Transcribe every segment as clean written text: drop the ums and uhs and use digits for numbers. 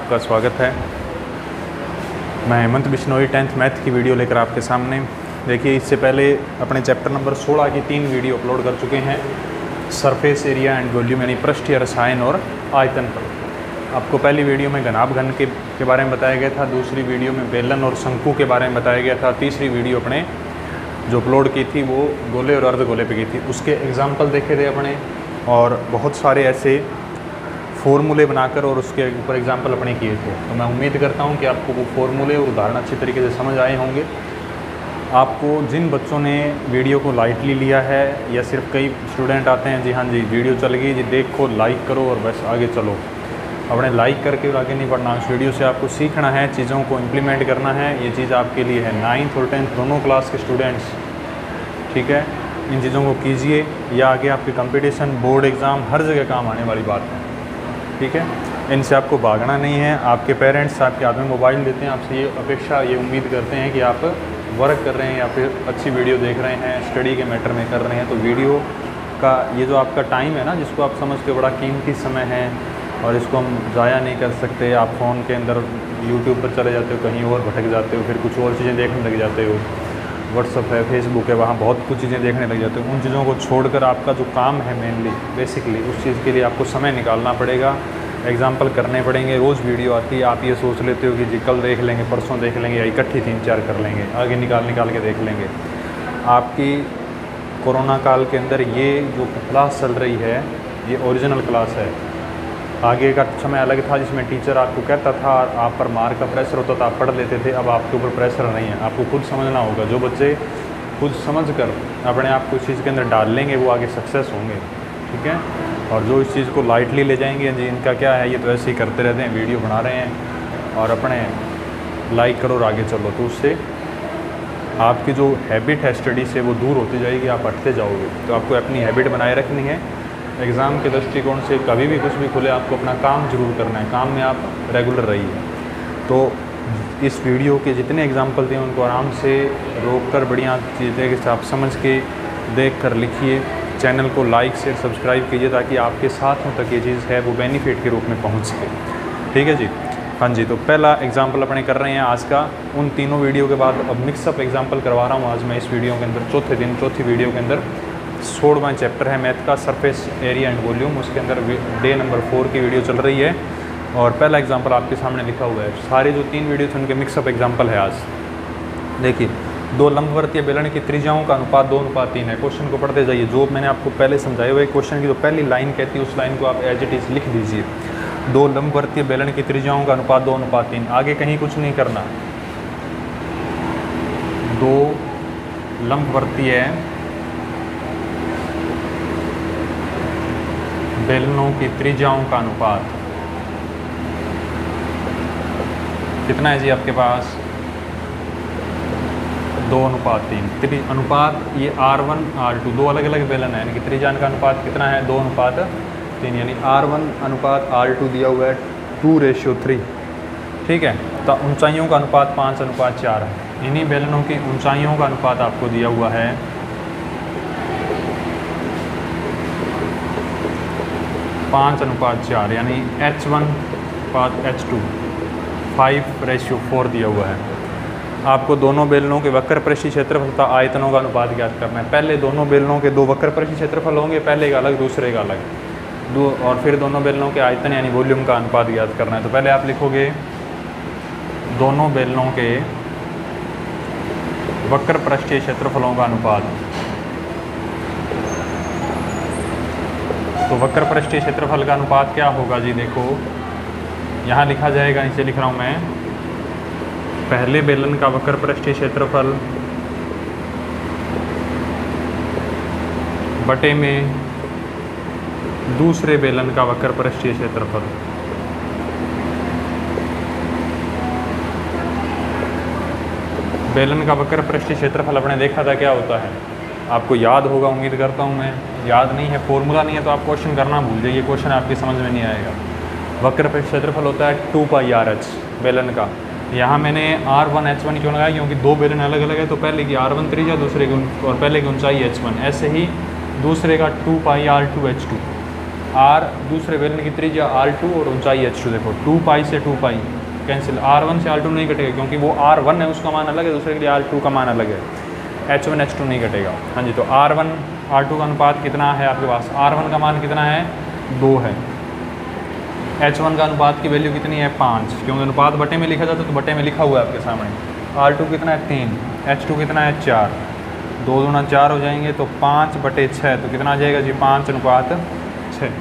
आपका स्वागत है। मैं हेमंत बिश्नोई 10th मैथ की वीडियो लेकर आपके सामने। देखिए, इससे पहले अपने चैप्टर नंबर 16 की 3 वीडियो अपलोड कर चुके हैं। सरफेस एरिया एंड वॉल्यूम यानी पृष्ठीय रसायन और आयतन पर। आपको पहली वीडियो में घनाभ घन के बारे में बताया गया था, दूसरी वीडियो में बेलन और शंकु के बारे में बताया गया था, तीसरी वीडियो अपने जो अपलोड की थी वो गोले और अर्धगोले पे की थी। उसके एग्जाम्पल देखे थे अपने और बहुत सारे ऐसे फॉर्मूले बनाकर और उसके ऊपर एग्जाम्पल अपने किए थे। तो मैं उम्मीद करता हूं कि आपको वो फॉर्मूले और उदाहरण अच्छी तरीके से समझ आए होंगे। आपको जिन बच्चों ने वीडियो को लाइटली लिया है या सिर्फ कई स्टूडेंट आते हैं जी हाँ जी वीडियो चल गई जी देखो लाइक करो और बस आगे चलो, अपने लाइक करके और आगे नहीं बढ़ना। उस वीडियो से आपको सीखना है, चीज़ों को इम्प्लीमेंट करना है। ये चीज़ आपके लिए है 9th और 10th दोनों क्लास के स्टूडेंट्स, ठीक है। इन चीज़ों को कीजिए, या आगे आपके कंपटीशन, बोर्ड एग्ज़ाम हर जगह काम आने वाली बात है, ठीक है। इनसे आपको भागना नहीं है। आपके पेरेंट्स आपके हाथ में मोबाइल देते हैं, आपसे ये अपेक्षा, ये उम्मीद करते हैं कि आप वर्क कर रहे हैं या फिर अच्छी वीडियो देख रहे हैं, स्टडी के मैटर में कर रहे हैं। तो वीडियो का ये जो आपका टाइम है ना, जिसको आप समझते हो बड़ा कीमती समय है और इसको हम ज़ाया नहीं कर सकते। आप फ़ोन के अंदर यूट्यूब पर चले जाते हो, कहीं और भटक जाते हो, फिर कुछ और चीज़ें देखने लग जाते हो। व्हाट्सअप है, फेसबुक है, वहाँ बहुत कुछ चीज़ें देखने लग जाते हो। उन चीज़ों को छोड़कर आपका जो काम है मेनली बेसिकली उस चीज़ के लिए आपको समय निकालना पड़ेगा, एग्जाम्पल करने पड़ेंगे। रोज़ वीडियो आती है, आप ये सोच लेते हो कि जी कल देख लेंगे, परसों देख लेंगे, या इकट्ठी 3-4 कर लेंगे, आगे निकाल के देख लेंगे। आपकी कोरोना काल के अंदर ये जो क्लास चल रही है ये ओरिजिनल क्लास है। आगे का समय अलग था जिसमें टीचर आपको कहता था, आप पर मार्क का प्रेशर होता था, आप पढ़ लेते थे। अब आपके ऊपर प्रेशर नहीं है, आपको खुद समझना होगा। जो बच्चे खुद समझकर अपने आप को इस चीज़ के अंदर डाल लेंगे वो आगे सक्सेस होंगे, ठीक है। और जो इस चीज़ को लाइटली ले जाएंगे जी इनका क्या है, ये तो ऐसे ही करते रहते हैं, वीडियो बना रहे हैं और अपने लाइक करो और आगे चलो, तो उससे आपकी जो हैबिट है स्टडी से वो दूर होती जाएगी, आप हटते जाओगे। तो आपको अपनी हैबिट बनाए रखनी है। एग्ज़ाम के दृष्टिकोण से कभी भी कुछ भी खुले आपको अपना काम जरूर करना है, काम में आप रेगुलर रहिए। तो इस वीडियो के जितने एग्जाम्पल दिए उनको आराम से रोक कर बढ़िया तरीके से आप समझ के देख कर लिखिए। चैनल को लाइक शेयर सब्सक्राइब कीजिए ताकि आपके साथियों तक ये चीज़ है वो बेनिफिट के रूप में पहुंच सके, ठीक है जी। हाँ जी, तो पहला एग्जाम्पल अपने कर रहे हैं आज का। उन तीनों वीडियो के बाद अब मिक्सअप एग्जाम्पल करवा रहा हूँ आज मैं इस वीडियो के अंदर। चौथी वीडियो के अंदर 16वां चैप्टर है मैथ का, सरफेस एरिया एंड वॉल्यूम। उसके अंदर डे नंबर 4 की वीडियो चल रही है और पहला एग्जाम्पल आपके सामने लिखा हुआ है। सारे जो 3 वीडियो थे उनके मिक्सअप एग्जाम्पल है आज। देखिए, 2 लंबवर्तीय बेलन की त्रिज्याओं का अनुपात 2:3 है। क्वेश्चन को पढ़ते जाइए। जो मैंने आपको पहले समझाया हुआ है, क्वेश्चन की जो पहली लाइन कहती है उस लाइन को आप एज इट इज़ लिख दीजिए। 2 लंबवर्तीय बेलन की त्रिज्याओं का अनुपात 2:3। आगे कहीं कुछ नहीं करना। 2 लंबवर्तीय बेलनों की त्रिज्याओं का अनुपात कितना है जी आपके पास? 2:3। अनुपात ये R1 R2 दो अलग अलग बेलन है, यानी कि त्रिज्या का अनुपात कितना है? 2:3, यानी R1 अनुपात R2 दिया हुआ है 2:3, ठीक है। तो ऊंचाइयों का अनुपात 5:4 है। इन्हीं बेलनों की ऊंचाइयों का अनुपात आपको दिया हुआ है 5:4, यानी H1:H2 5:4 दिया हुआ है। आपको दोनों बेलनों के वक्र पृष्ठीय क्षेत्रफल तथा आयतनों का अनुपात ज्ञात करना है। पहले दोनों बेलनों के 2 वक्र पृष्ठीय क्षेत्रफल होंगे, पहले का अलग दूसरे का अलग, और फिर दोनों बेलनों के आयतन यानी वॉल्यूम का अनुपात ज्ञात करना है। तो पहले आप लिखोगे दोनों बेलनों के वक्र पृष्ठीय क्षेत्रफलों का अनुपात। तो वक्र पृष्ठीय क्षेत्रफल का अनुपात क्या होगा जी? देखो यहाँ लिखा जाएगा, नीचे लिख रहा हूँ मैं। पहले बेलन का वक्र पृष्ठीय क्षेत्रफल बटे में दूसरे बेलन का वक्र पृष्ठीय क्षेत्रफल। बेलन का वक्र पृष्ठीय क्षेत्रफल अपने देखा था क्या होता है, आपको याद होगा, उम्मीद करता हूँ मैं। याद नहीं है, फॉर्मूला नहीं है तो आप क्वेश्चन करना भूल जाइए, क्वेश्चन आपकी समझ में नहीं आएगा। वक्र पृष्ठीय क्षेत्रफल होता है 2πRH बेलन का। यहाँ मैंने R1 H1 क्यों लगाया? क्योंकि 2 बेलन अलग अलग है, तो पहले की R1 त्रिज्या, दूसरे की और पहले की ऊंचाई H1, ऐसे ही दूसरे का 2πR2 H2, आर दूसरे बेलन की त्रिज्या R2 और ऊंचाई H2। देखो 2 पाई से 2 पाई कैंसिल, R1 से R2 नहीं कटेगा क्योंकि वो R1 है उसका मान अलग है, दूसरे के लिए R2 का मान अलग है, H1 H2 नहीं कटेगा। हाँ जी, तो R1 R2 का अनुपात कितना है आपके पास? R1 का मान कितना है? 2 है। H1 का अनुपात की वैल्यू कितनी है? 5, क्योंकि अनुपात बटे में लिखा जाता है तो बटे में लिखा हुआ है आपके सामने। R2 कितना है? 3, H2 कितना है? 4, 2 दूना 4 हो जाएंगे तो 5/6, तो कितना आ जाएगा जी? 5:6।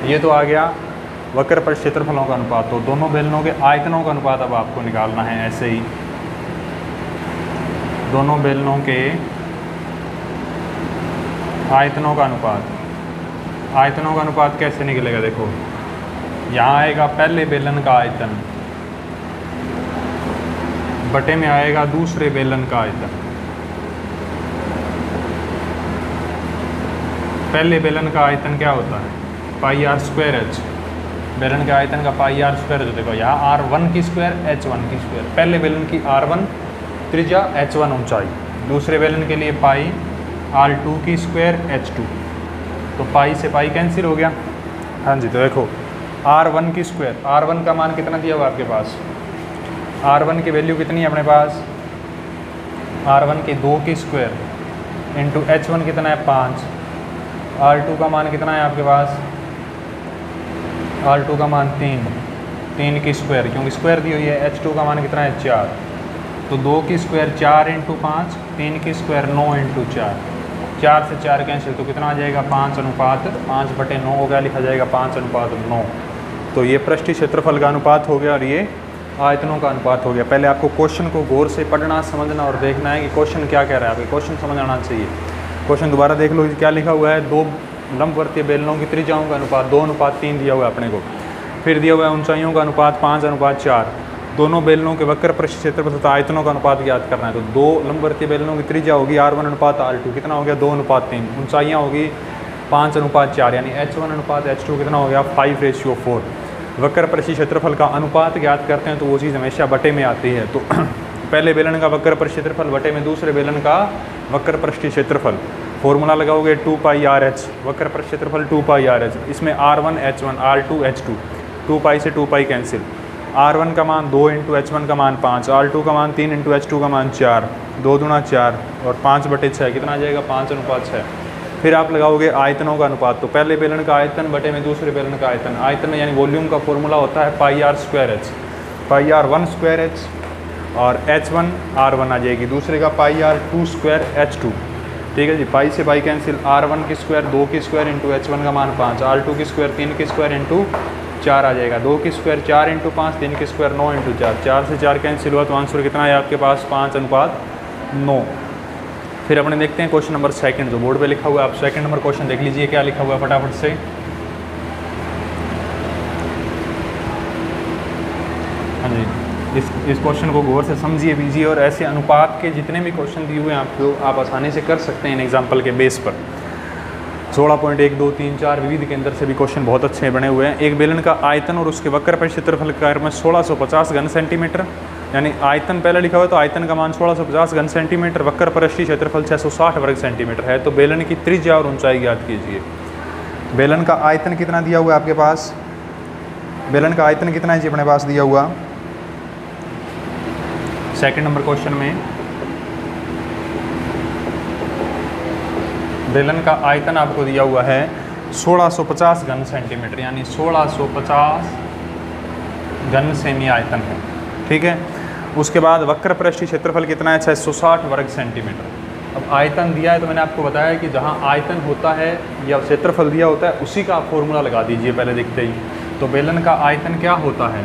ये तो आ गया वक्र पर क्षेत्रफलों का अनुपात। तो दोनों बेलनों के आयतनों का अनुपात अब आपको निकालना है। ऐसे ही दोनों बेलनों के आयतनों का अनुपात, आयतनों का अनुपात कैसे निकलेगा? देखो यहाँ आएगा पहले बेलन का आयतन, बटे में आएगा दूसरे बेलन का आयतन। पहले बेलन का आयतन क्या होता है? πr²h। बेलन के आयतन का πr²। देखो यहाँ R1 की स्क्वायर H1 की स्क्वायर। पहले बेलन की R1 त्रिज्या, H1 ऊंचाई, दूसरे बेलन के लिए पाई R2 की स्क्वायर H2। तो पाई से पाई कैंसिल हो गया। हाँ जी, तो देखो R1 की स्क्वायर, R1 का मान कितना दिया हुआ आपके पास? R1 की वैल्यू कितनी है अपने पास? R1 की 2 की स्क्वायर इंटू H1 कितना है? 5। R2 का मान कितना है आपके पास? R2 का मान 3 की स्क्वायर, क्योंकि स्क्वायर दी हुई है। H2 का मान कितना है? 4। तो 2 की स्क्वायर 4 इंटू 5, 3 की स्क्वायर 9 इंटू 4, 4 से 4 कैंसिल, तो कितना आ जाएगा? 5:5/9 हो गया, लिखा जाएगा 5:9। तो ये पृष्ठीय क्षेत्रफल का अनुपात हो गया और ये आयतनों का अनुपात हो गया। पहले आपको क्वेश्चन को गौर से पढ़ना, समझना और देखना है कि क्वेश्चन क्या कह रहा है। आपको क्वेश्चन समझ आना चाहिए। क्वेश्चन दोबारा देख लो, क्या लिखा हुआ है? 2 लंबवर्तीय बेलनों की त्रिज्याओं का अनुपात 2:3 दिया हुआ है अपने को। फिर दिया हुआ है ऊंचाइयों का अनुपात 5:4। दोनों बेलनों के वक्र पृष्ठ क्षेत्रफल तथा आयतनों का अनुपात ज्ञात करना है। तो 2 लंबवर्तीय बेलनों की त्रिज्या होगी R1:R2, कितना हो गया? 2:3। ऊंचाइयाँ होगी 5:4, यानी H1:H2 कितना हो गया? 5:4। वक्र पृष्ठ क्षेत्रफल का अनुपात ज्ञात करते हैं तो वो चीज़ हमेशा बटे में आती है। तो पहले बेलन का वक्र पृष्ठ क्षेत्रफल बटे में दूसरे बेलन का वक्र पृष्ठीय क्षेत्रफल। फॉर्मूला लगाओगे 2πRh, वक्र पृष्ठ क्षेत्रफल 2πRh। इसमें R1 H1, R2 H2, 2 पाई से 2 पाई कैंसिल। R1 का मान 2 इंटू H1 का मान 5, R2 का मान 3 इंटू H2 का मान 4, 2 दूना 4 और 5/6 कितना आ जाएगा? 5:6। फिर आप लगाओगे आयतनों का अनुपात। तो पहले बेलन का आयतन बटे में दूसरे बेलन का आयतन। आयतन यानी वॉल्यूम का फॉर्मूला होता है πr²h, πr1²h और H1 R1 आ जाएगी, दूसरे का πr2²H2। ठीक है जी, पाई से पाई कैंसिल। R1 की स्क्वायर 2 की स्क्वायर इंटू H1 का मान 5, R2 की स्क्वायर 3 की स्क्वायर इंटू 4 आ जाएगा, 2 की स्क्वायर 4 इंटू 5, 3 की स्क्वायर 9 इंटू 4, 4 से 4 कैंसिल हुआ तो आंसर कितना है आपके पास? 5:9। फिर अपने देखते हैं क्वेश्चन नंबर 2 जो बोर्ड पे लिखा हुआ है। आप 2 नंबर क्वेश्चन देख लीजिए, क्या लिखा हुआ है फटाफट से। हाँ जी, इस क्वेश्चन को गौर से समझिए कीजिए और ऐसे अनुपात के जितने भी क्वेश्चन दिए हुए हैं आपको, आप आसानी से कर सकते हैं इन एग्जाम्पल के बेस पर। 16.1, 2, 3, 4 विविध के अंदर से भी क्वेश्चन बहुत अच्छे बने हुए हैं। एक बेलन का आयतन और उसके वक्र पर क्षेत्रफल के कार्य में 1650 घन सेंटीमीटर, यानी आयतन पहले लिखा हुआ है तो आयतन का मान 1650 घन सेंटीमीटर, वक्र पृष्ठीय क्षेत्रफल 660 वर्ग सेंटीमीटर है। तो बेलन की त्रिज्या और ऊंचाई ज्ञात कीजिए। बेलन का आयतन कितना दिया हुआ है आपके पास? बेलन का आयतन कितना है जी अपने पास दिया हुआ? 2 नंबर क्वेश्चन में बेलन का आयतन आपको दिया हुआ है 1650 घन सेंटीमीटर, यानी 1650 घन सेमी आयतन है। ठीक है, उसके बाद वक्र पृष्ठीय क्षेत्रफल कितना है? 660 वर्ग सेंटीमीटर। अब आयतन दिया है तो मैंने आपको बताया कि जहाँ आयतन होता है या क्षेत्रफल दिया होता है उसी का आप फॉर्मूला लगा दीजिए पहले दिखते ही। तो बेलन का आयतन क्या होता है?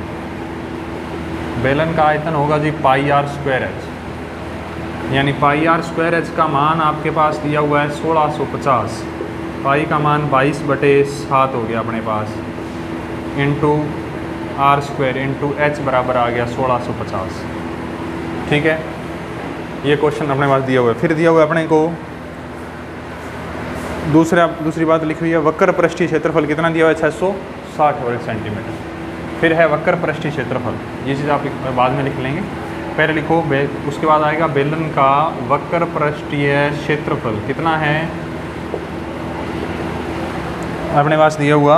बेलन का आयतन होगा जी πr²h, यानी πr²h का मान आपके पास दिया हुआ है 1650, पाई का मान 22/7 हो गया अपने पास, इंटू r² इंटू h बराबर आ गया 1650। ठीक है, ये क्वेश्चन अपने पास दिया हुआ है। फिर दिया हुआ है अपने को दूसरी बात लिखी हुई है, वक्र पृष्ठीय क्षेत्रफल कितना दिया हुआ है? 660 वर्ग सेंटीमीटर। फिर है वक्र पृष्ठीय क्षेत्रफल, ये चीज़ आप बाद में लिख लेंगे, पहले लिखो। उसके बाद आएगा बेलन का वक्र पृष्ठीय क्षेत्रफल कितना है? अपने पास दिया हुआ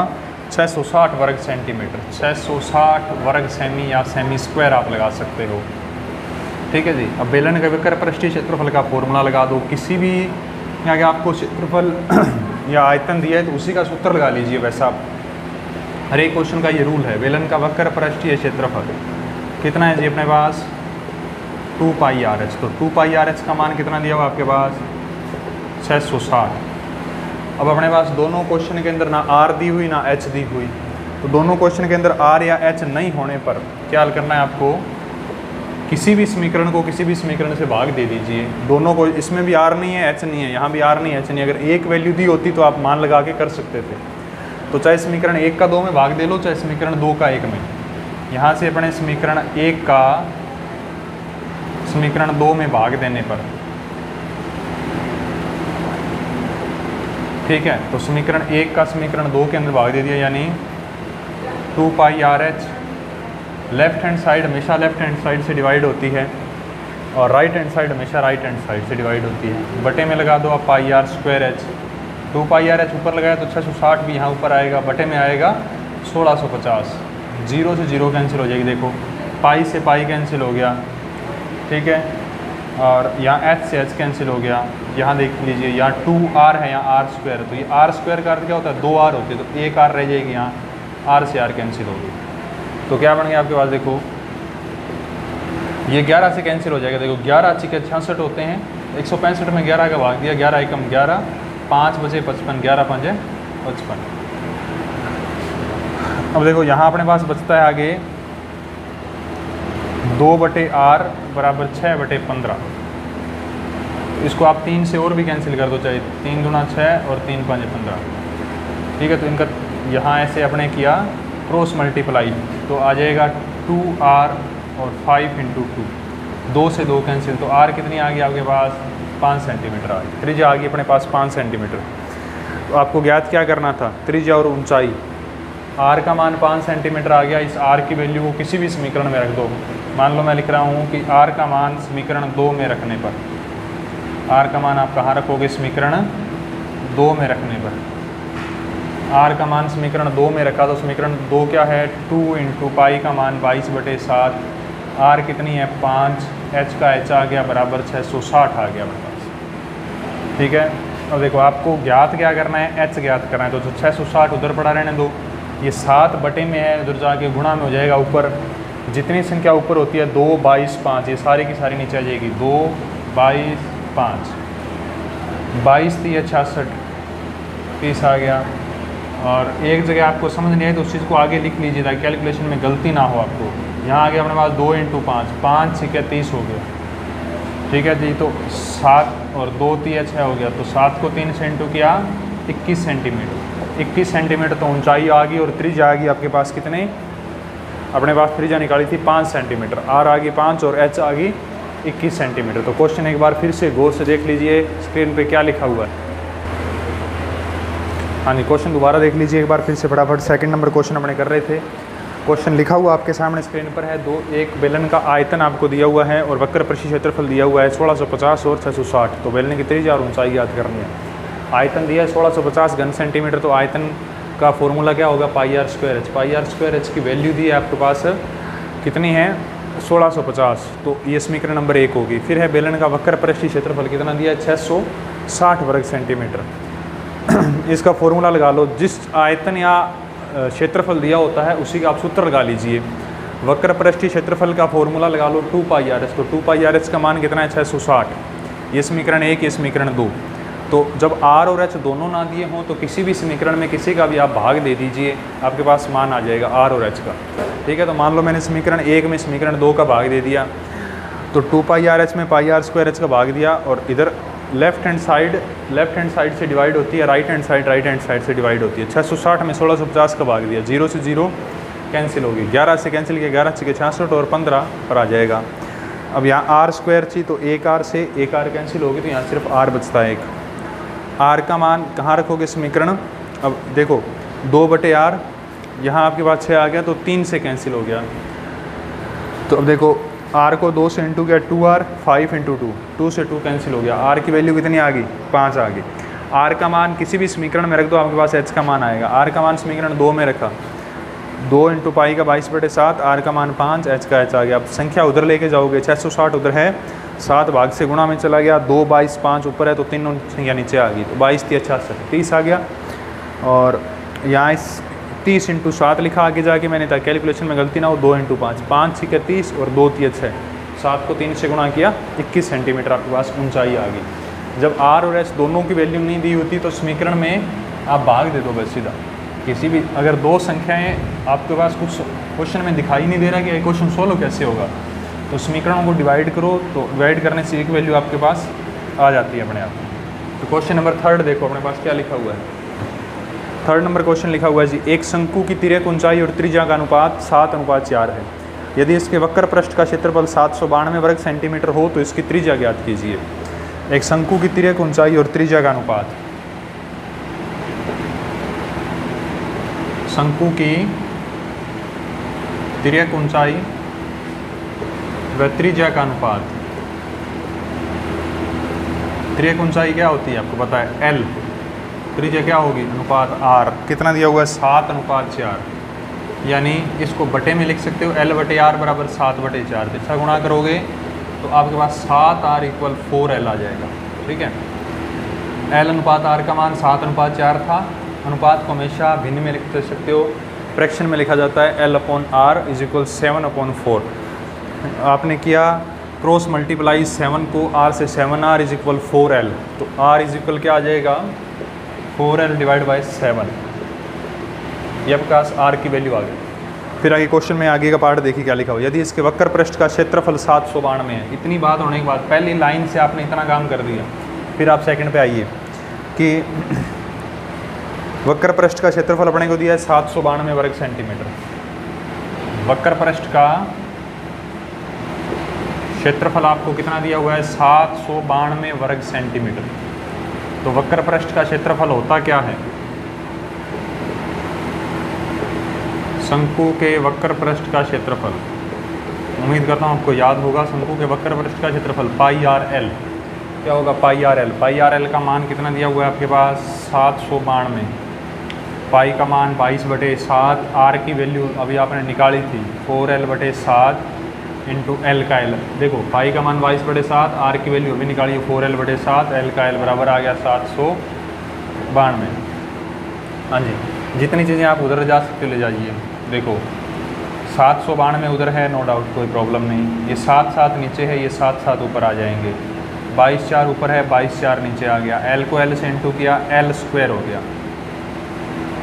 660 वर्ग सेंटीमीटर, 660 वर्ग सेमी या सेमी स्क्वायर आप लगा सकते हो। ठीक है जी। अब बेलन का वक्र पृष्ठीय क्षेत्रफल का फॉर्मूला लगा दो। किसी भी यहाँ के आपको क्षेत्रफल या आयतन दिया है तो उसी का सूत्र लगा लीजिए। वैसा हर एक क्वेश्चन का ये रूल है। बेलन का वक्र पृष्ठीय क्षेत्रफल कितना है जी अपने पास 2 पाई आर एच। तो 2 पाई आर एच का मान कितना दिया हुआ आपके पास 660। अब अपने पास दोनों क्वेश्चन के अंदर ना आर दी हुई ना एच दी हुई, तो दोनों क्वेश्चन के अंदर आर या एच नहीं होने पर क्या हल करना है आपको, किसी भी समीकरण को किसी भी समीकरण से भाग दे दीजिए। दोनों को, इसमें भी आर नहीं है एच नहीं है, यहाँ भी आर नहीं है एच नहीं है। अगर एक वैल्यू दी होती तो आप मान लगा के कर सकते थे। तो चाहे समीकरण 1 का 2 में भाग दे लो, चाहे समीकरण 2 का 1 में। यहाँ से अपने समीकरण 1 का समीकरण 2 में भाग देने पर, ठीक है, तो समीकरण 1 का समीकरण 2 के अंदर भाग दे दिया, यानी 2 pi R H. Left hand side हमेशा लेफ्ट हैंड साइड से डिवाइड होती है और राइट हैंड साइड हमेशा राइट हैंड साइड से डिवाइड होती है। बटे में लगा दो आप pi R square H. 2 pi R H ऊपर लगाया तो 660 भी यहाँ ऊपर आएगा, बटे में आएगा 1650। 0 से 0 कैंसिल हो जाएगी, देखो पाई से पाई कैंसिल हो गया, ठीक है, और यहाँ एच से एच कैंसिल हो गया। यहाँ देख लीजिए यहाँ 2r है, यहाँ r स्क्वायर है, तो ये r स्क्वायर का अर्थ क्या होता है 2r होती है, तो एक r रह जाएगी, यहाँ r से r कैंसिल होगी। तो क्या बन गया आपके पास, देखो ये 11 से कैंसिल हो जाएगा। देखो 11 × 66 होते हैं, 165 में 11 का भाग दिया, 11 एकम 11, 5 बचे 55, 11 5 55। अब देखो यहाँ अपने पास बचता है आगे 2/r बराबर 6/15। इसको आप 3 से और भी कैंसिल कर दो, चाहे 3 दूना 6 और 3 5 15, ठीक है। तो इनका यहाँ ऐसे अपने किया क्रॉस मल्टीप्लाई, तो आ जाएगा 2r और 5 × 2, 2 से 2 कैंसिल, तो r कितनी आ गई आपके पास 5 सेंटीमीटर आ गई। त्रिज्या आ गई अपने पास 5 सेंटीमीटर। तो आपको ज्ञात क्या करना था, त्रिज्या और ऊंचाई। r का मान 5 सेंटीमीटर आ गया। इस r की वैल्यू को किसी भी समीकरण में रख दो। मान लो मैं लिख रहा हूँ कि r का मान समीकरण 2 में रखने पर, r का मान आप कहाँ रखोगे, समीकरण 2 में रखने पर। r का मान समीकरण 2 में रखा तो समीकरण 2 क्या है 2 × पाई का मान 22/7, r कितनी है 5, h का h आ गया बराबर 660 आ गया मेरे पास, ठीक है। अब देखो आपको ज्ञात क्या करना है, h ज्ञात करना है, तो 660 उधर पड़ा रहने दो, ये 7 बटे में है, उधर जाके गुणा में हो जाएगा। ऊपर जितनी संख्या ऊपर होती है 2 22 5, ये सारी की सारी नीचे आ जाएगी। 2 22 5, 22 × 66 30 आ गया। और एक जगह आपको समझ नहीं आई तो उस चीज़ को आगे लिख लीजिए ताकि कैलकुलेशन में गलती ना हो आपको। यहाँ आ गया अपने पास 2 × 5, 5 × 30 हो गया, ठीक है जी। तो 7 और 2 × 6 हो गया, तो 7 को 3 से इंटू किया 21 सेंटीमीटर। 21 सेंटीमीटर तो ऊंचाई आ गई, और त्रिज्या आ गई आपके पास कितने, अपने पास त्रिज्या निकाली थी 5 सेंटीमीटर, r आ गई 5 और h आ गई 21 सेंटीमीटर। तो क्वेश्चन एक बार फिर से गौर से देख लीजिए स्क्रीन पे क्या लिखा हुआ है। हाँ जी, क्वेश्चन दोबारा देख लीजिए एक बार फिर से फटाफट। सेकंड नंबर क्वेश्चन अपने कर रहे थे। क्वेश्चन लिखा हुआ आपके सामने स्क्रीन पर है। एक बेलन का आयतन आपको दिया हुआ है और वक्र पृष्ठीय क्षेत्रफल दिया हुआ है 1650 और 660। तो बेलन की त्रिज्या और ऊंचाई याद करनी है। आयतन दिया है 1650 घन सेंटीमीटर, तो आयतन का फॉर्मूला क्या होगा pi R square H. Pi R square H की वैल्यू दी है आपके पास कितनी है 1650, तो ये समीकरण नंबर 1 होगी। फिर है बेलन का वक्र पृष्ठीय क्षेत्रफल कितना दिया है 660 वर्ग सेंटीमीटर। इसका फॉर्मूला लगा लो। जिस आयतन या क्षेत्रफल दिया होता है उसी का आप सूत्र लगा लीजिए। वक्र पृष्ठीय क्षेत्रफल का फॉर्मूला लगा लो 2 पाई आर एच। तो 2 पाई आर एच का मान कितना है 660। ये समीकरण 1, ये समीकरण 2। तो जब r और h दोनों ना दिए हों तो किसी भी समीकरण में किसी का भी आप भाग दे दीजिए, आपके पास मान आ जाएगा r और h का, ठीक है। तो मान लो मैंने समीकरण 1 में समीकरण 2 का भाग दे दिया, तो 2 पाई आर एच में पाई आर स्क्वायर एच का भाग दिया, और इधर लेफ्ट हैंड साइड से डिवाइड होती है, राइट हैंड साइड से डिवाइड होती है। 660 में 1650 का भाग दिया, 0 से 0 कैंसिल होगी, 11 से कैंसिल किया, 11 × 66 और 15 पर आ जाएगा। अब यहाँ r स्क्वायर थी तो 1r से 1r कैंसिल होगी, तो यहाँ सिर्फ r बचता है 1। r का मान कहाँ रखोगे समीकरण, अब देखो 2/r, यहाँ आपके पास 6 आ गया तो 3 से कैंसिल हो गया। तो अब देखो r को 2 से इंटू किया 2r, 5 × 2, 2 से 2 कैंसिल हो गया, r की वैल्यू कितनी आ गई 5 आ गई। आर का मान किसी भी समीकरण में रख दो, आपके पास एच का मान आएगा। आर का मान समीकरण 2 में रखा, 2 इंटू पाई का 22/7, आर का मान 5, एच का एच आ गया। अब संख्या उधर लेके जाओगे, 660 उधर है, 7 भाग से गुणा में चला गया, 2 22 5 ऊपर है तो 3 संख्या नीचे आ गई, तो 22 3 66 30 आ गया। और यहाँ इस 30 इंटू 7 लिखा आगे जाके मैंने, ताकि कैलकुलेशन में गलती ना हो। 2 इंटू 5, 5 6 30 और 2 3 6, 7 को 3 से गुणा किया, 21 सेंटीमीटर आपके पास ऊंचाई आ गई। जब आर और एच दोनों की वैल्यू नहीं दी होती तो समीकरण में आप भाग दे दो बस सीधा। किसी भी अगर दो संख्याएं आपके पास कुछ क्वेश्चन में दिखाई नहीं दे रहा कि ये क्वेश्चन सोल्व कैसे होगा, तो समीकरणों को डिवाइड करो, तो डिवाइड करने से एक वैल्यू आपके पास आ जाती है अपने आप। तो क्वेश्चन नंबर 3 देखो अपने पास क्या लिखा हुआ है। 3 नंबर क्वेश्चन लिखा हुआ है जी, एक शंकु की तिर्यक ऊंचाई और त्रिज्या का अनुपात 7:4 है। यदि इसके वक्र पृष्ठ का क्षेत्रफल 792 वर्ग सेंटीमीटर हो तो इसकी त्रिज्या ज्ञात कीजिए। एक शंकु की तिर्यक ऊंचाई और त्रिज्या का अनुपात, शंकु की तिर्यक ऊंचाई व त्रिज्या का अनुपात। तिर्यक ऊंचाई क्या होती है आपको पता है, L, त्रिज्या क्या होगी, अनुपात R। कितना दिया हुआ है, 7:4, यानी इसको बटे में लिख सकते हो, L/R बराबर 7/4। जैसा गुणा करोगे तो आपके पास 7R = 4L आ जाएगा। ठीक है, L/R का मान 7:4 था। अनुपात को हमेशा भिन्न में लिख सकते हो, फ्रैक्शन में लिखा जाता है L/R = 7/4। आपने किया क्रॉस मल्टीप्लाई 7 को R से, 7R = 4L, तो R = क्या आ जाएगा, 4L / 7। ये आपके पास R की वैल्यू आ गई। फिर आगे क्वेश्चन में आगे का पार्ट देखिए क्या लिखा हो। यदि इसके वक्र पृष्ठ का क्षेत्रफल 792 है। इतनी बात होने के बाद पहली लाइन से आपने इतना काम कर दिया, फिर आप सेकंड पे आइए कि वक्र पृष्ठ का क्षेत्रफल अपने को दिया है 792 वर्ग सेंटीमीटर। वक्र पृष्ठ का क्षेत्रफल आपको कितना दिया हुआ है, 792 वर्ग सेंटीमीटर। तो वक्र पृष्ठ का क्षेत्रफल होता क्या है, शंकु के वक्र पृष्ठ का क्षेत्रफल, उम्मीद करता हूँ आपको याद होगा। शंकु के वक्र पृष्ठ का क्षेत्रफल πRL क्या होगा, πRL। πRL का मान कितना दिया हुआ है आपके पास, 792। पाई का मान 22/7, R की वैल्यू अभी आपने निकाली थी 4L/7 इंटू L का L। देखो पाई का मान 22/7, R की वैल्यू अभी निकाली 4L/7, L का L बराबर आ गया 792। हाँ जी, जितनी चीज़ें आप उधर जा सकते ले जाइए। देखो 792 उधर है, नो डाउट, कोई प्रॉब्लम नहीं। ये 7 नीचे है, ये 7 ऊपर आ जाएंगे। 22 ऊपर है, 22 नीचे आ गया। L को L से इंटू किया, L² हो गया।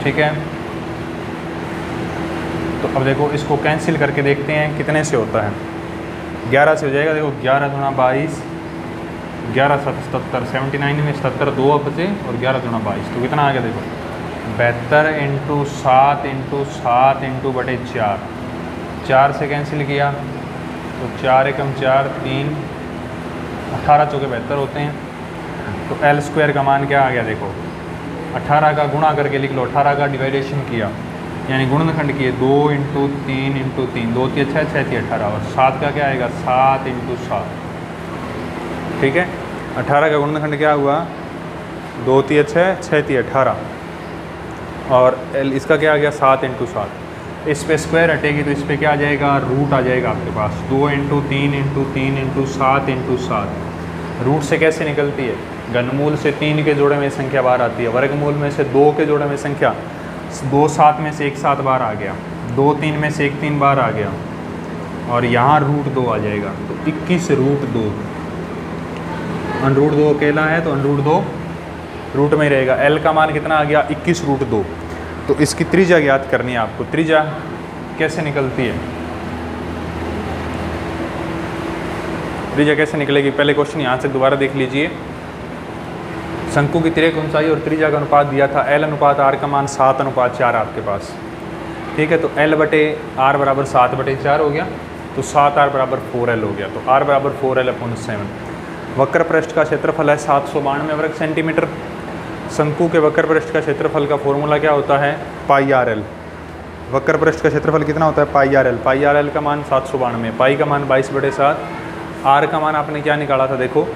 ठीक है, तो अब देखो इसको कैंसिल करके देखते हैं कितने से होता है। 11 से हो जाएगा। देखो 11 दूना 22, 11 7 77, 79 में 77 2 बचे और 11 दूना 22, तो कितना आ गया देखो 72 इंटू 7 इंटू 7 इंटू बटे 4। 4 से कैंसिल किया तो 4 एकम 4, 3, 18 चौके 72 होते हैं। तो L² का मान क्या आ गया देखो, 18 का गुणा करके लिख लो, 18 का डिवाइडेशन किया यानी गुणनखंड किए, 2 इंटू 3 इंटू 3, 2 3 6 6 3 18, और 7 का क्या आएगा 7 इंटू 7। ठीक है, 18 का गुणनखंड क्या हुआ, 2 3 6 6 3 18, और इसका क्या आ गया 7 इंटू 7। इस पे स्क्वायर हटेगी तो इस पे क्या आ जाएगा, रूट आ जाएगा आपके पास। 2 into 3 into 3 into 7 into 7। Root से कैसे निकलती है, घनमूल से 3 के जोड़े में संख्या बाहर आती है, वर्गमूल में से 2 के जोड़े में संख्या, 2 7 में से 1 7 बार आ गया, 2 3 में से 1 3 बार आ गया, और यहाँ √2 आ जाएगा। तो 21 √2, √2 अकेला है तो √2 रूट में ही रहेगा। L का मान कितना आ गया 21 √2। तो इसकी त्रिज्या ज्ञात करनी है आपको। त्रिज्या कैसे निकलती है, त्रिज्या कैसे निकलेगी, पहले क्वेश्चन यहाँ से दोबारा देख लीजिए। शंकु की तिर्यक ऊंचाई और त्रिज्या का अनुपात दिया था, L/R का मान 7:4 आपके पास। ठीक है, तो L/R बराबर 7/4 हो गया, तो 7R बराबर 4L हो गया, तो R बराबर 4L/7। वक्र पृष्ठ का क्षेत्रफल है 792 वर्ग सेंटीमीटर। शंकु के वक्र पृष्ठ का क्षेत्रफल का फॉर्मूला क्या होता है, πRL। वक्र पृष्ठ का क्षेत्रफल कितना होता है, πRL। πRL का मान 792, पाई का मान 22/7, R का मान आपने क्या निकाला था देखो,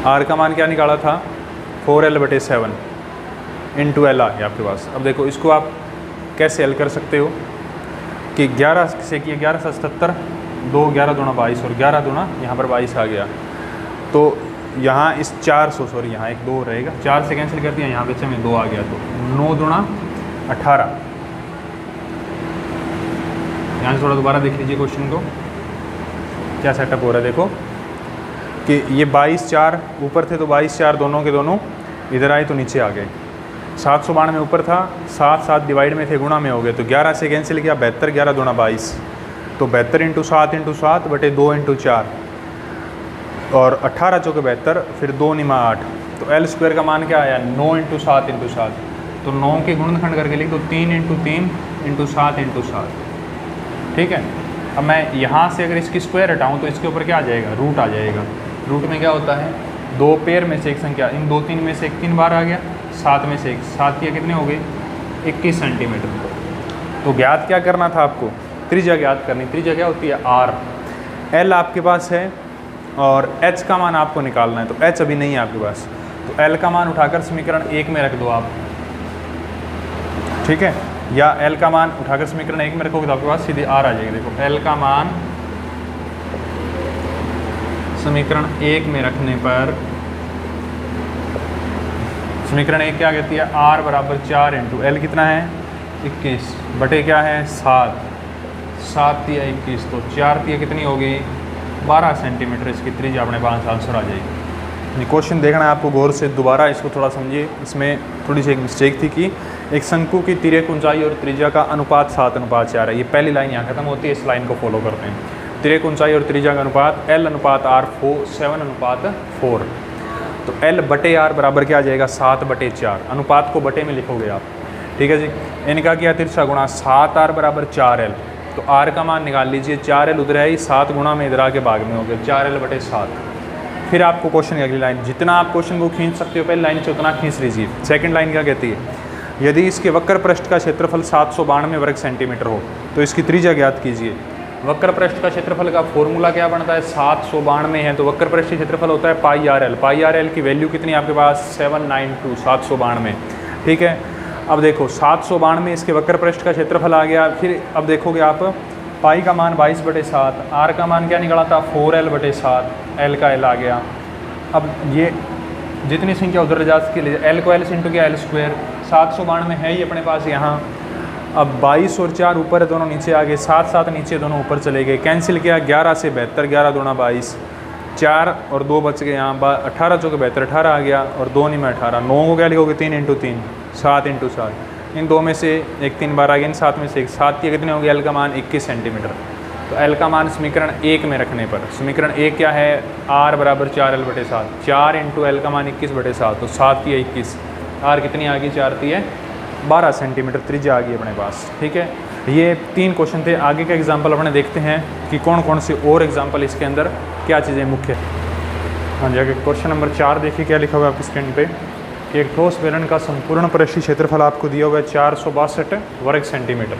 आर का मान क्या निकाला था 4l/7 इंटू एल आ गया आपके पास। अब देखो इसको आप कैसे एल कर सकते हो कि 11 से किए 11 से 77, 2 11 दूना 22 और 11 दूना यहाँ पर 22 आ गया। तो यहाँ इस 400 सॉरी यहाँ एक 2 रहेगा, 4 से कैंसिल कर दिया, यहाँ पे में 2 आ गया, तो 9 दूना 18। यहाँ से थोड़ा दोबारा देख लीजिए क्वेश्चन को क्या सेटअप हो रहा है। देखो कि ये 22 4 ऊपर थे तो 22 4 दोनों के दोनों इधर आए तो नीचे आ गए। 792 ऊपर था, 7 7 डिवाइड में थे, गुणा में हो गए, तो 11 से कैंसिल किया, 72 11 दूना 22, तो 72 × 7 × 7 बटे 2 × 4 और 18 चौके 72, फिर 2 निमा 8, तो L² का मान क्या आया 9 × 7 × 7, तो 9 के गुणनखंड करके लिख दो 3 × 3 × 7 × 7। ठीक है, अब मैं यहाँ से अगर इसकी स्क्वायर हटाऊँ तो इसके ऊपर क्या आ जाएगा, रूट आ जाएगा। रूट में क्या होता है, 2 पेयर में से एक संख्या, इन 2 3 में से एक 3 बार आ गया, 7 में से एक 7 या कितने हो गए 21 सेंटीमीटर। तो ज्ञात क्या करना था आपको, त्रिज्या ज्ञात करनी। त्रिज्या क्या होती है R, L आपके पास है और H का मान आपको निकालना है, तो H अभी नहीं है आपके पास, तो L का मान उठाकर समीकरण 1 में रख दो आप। ठीक है, या L का मान उठाकर समीकरण 1 में रखोगे तो आपके पास सीधे R आ जाएगी। देखो L का मान समीकरण 1 में रखने पर समीकरण 1 क्या कहती है, R बराबर 4 × L कितना है 21 बटे क्या है 7, 7 × 21, तो 4 × कितनी होगी 12 सेंटीमीटर इसकी त्रिज्या अपने पास आंसर आ जाएगी। क्वेश्चन देखना है आपको गौर से, दोबारा इसको थोड़ा समझिए। इसमें थोड़ी सी एक मिस्टेक थी कि एक शंकु की तिर्यक ऊंचाई और त्रिज्या का अनुपात 7:4 है। ये पहली लाइन यहाँ खत्म होती है, इस लाइन को फॉलो करते हैं। तिर्यक ऊंचाई और त्रिज्या का अनुपात L/R 7:4, तो L/R बराबर क्या आ जाएगा 7/4, अनुपात को बटे में लिखोगे आप। ठीक है जी, इनका क्या तिरछा गुणा 7R बराबर 4L, तो R का मान निकाल लीजिए, 4L उधर है, 7 गुणा में इधर आके भाग में हो गया 4L/7। फिर आपको क्वेश्चन की अगली लाइन, जितना आप क्वेश्चन को खींच सकते हो पहली लाइन से उतना खींच लीजिए। सेकंड लाइन क्या कहती है, यदि इसके वक्र पृष्ठ का क्षेत्रफल 792 वर्ग सेंटीमीटर हो तो इसकी त्रिज्या ज्ञात कीजिए। वक्र पृष्ठ का क्षेत्रफल का फॉर्मूला क्या बनता है, 792 है तो वक्र पृष्ठ क्षेत्रफल होता है πRL। πRL की वैल्यू कितनी आपके पास 792, 792। ठीक है, अब देखो 792 इसके वक्र पृष्ठ का क्षेत्रफल आ गया। फिर अब देखोगे आप पाई का मान 22/7, R का मान क्या निकला था 4L/7, L का L आ गया। अब ये जितनी संख्या उधर जा के लिए L को L से इंटू किया L², 792 है ये अपने पास यहाँ। अब 22 और 4 ऊपर है, दोनों नीचे आ गए, 7 7 नीचे दोनों ऊपर चले गए, कैंसिल किया 11 से 72, 11 दूना 22, 4 और 2 बच गए यहाँ, 18 चौके 72, 18 आ गया और 2 में 18, 9 को क्या लिखोगे 3 × 3, 7 × 7, इन 2 में से एक 3 बार आ गया, इन 7 में से एक 7 के कितने हो गए, L का मान 21 सेंटीमीटर। तो L का मान समीकरण 1 में रखने पर, समीकरण 1 क्या है R बराबर 4L/7, 4 × L का मान 21/7, तो 7 × 21, R कितनी आ गई 4 × 12 सेंटीमीटर त्रिज्या आ गई अपने पास। ठीक है, ये 3 क्वेश्चन थे। आगे के एग्जाम्पल अपने देखते हैं कि कौन कौन से और एग्जाम्पल इसके अंदर क्या चीज़ें मुख्य। हाँ जी, आगे क्वेश्चन नंबर 4 देखिए क्या लिखा हुआ है आपकी स्क्रीन पे कि एक ठोस बेलन का संपूर्ण पृष्ठीय क्षेत्रफल आपको दिया हुआ है 462 वर्ग सेंटीमीटर।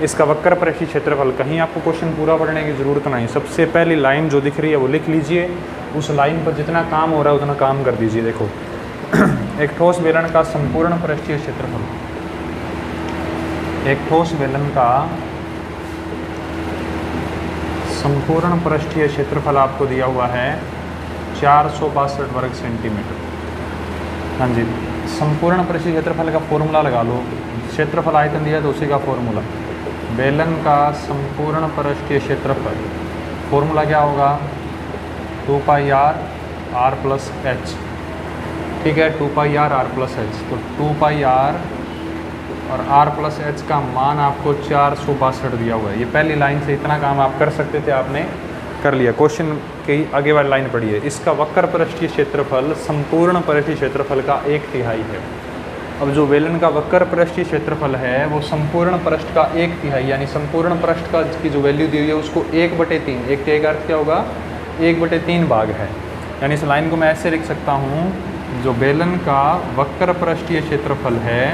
इसका वक्र पृष्ठीय क्षेत्रफल, कहीं आपको क्वेश्चन पूरा पढ़ने की ज़रूरत नहीं, सबसे पहली लाइन जो दिख रही है वो लिख लीजिए, उस लाइन पर जितना काम हो रहा है उतना काम कर दीजिए। देखो एक ठोस बेलन का संपूर्ण पृष्ठीय क्षेत्रफल, एक ठोस बेलन का संपूर्ण पृष्ठीय क्षेत्रफल आपको दिया हुआ है 462 वर्ग सेंटीमीटर। हाँ जी, संपूर्ण पृष्ठीय क्षेत्रफल का फॉर्मूला लगा लो, क्षेत्रफल आयतन दिया है तो उसी का फॉर्मूला, बेलन का संपूर्ण पृष्ठीय क्षेत्रफल, फॉर्मूला क्या होगा 2πr r + h। ठीक है, 2πr r + h, तो 2πr और r + h का मान आपको 462 दिया हुआ है। ये पहली लाइन से इतना काम आप कर सकते थे, आपने कर लिया। क्वेश्चन की आगे वाली लाइन पढ़िए, इसका वक्र पृष्ठीय क्षेत्रफल संपूर्ण पृष्ठीय क्षेत्रफल का 1/3 है। अब जो बेलन का वक्र पृष्ठीय क्षेत्रफल है वो संपूर्ण पृष्ठ का 1/3 यानी संपूर्ण पृष्ठ का की जो वैल्यू दी हुई है उसको 1/3, 1/3 का अर्थ क्या होगा 1/3 भाग है। यानी इस लाइन को मैं ऐसे लिख सकता हूँ, जो बेलन का वक्र पृष्ठीय क्षेत्रफल है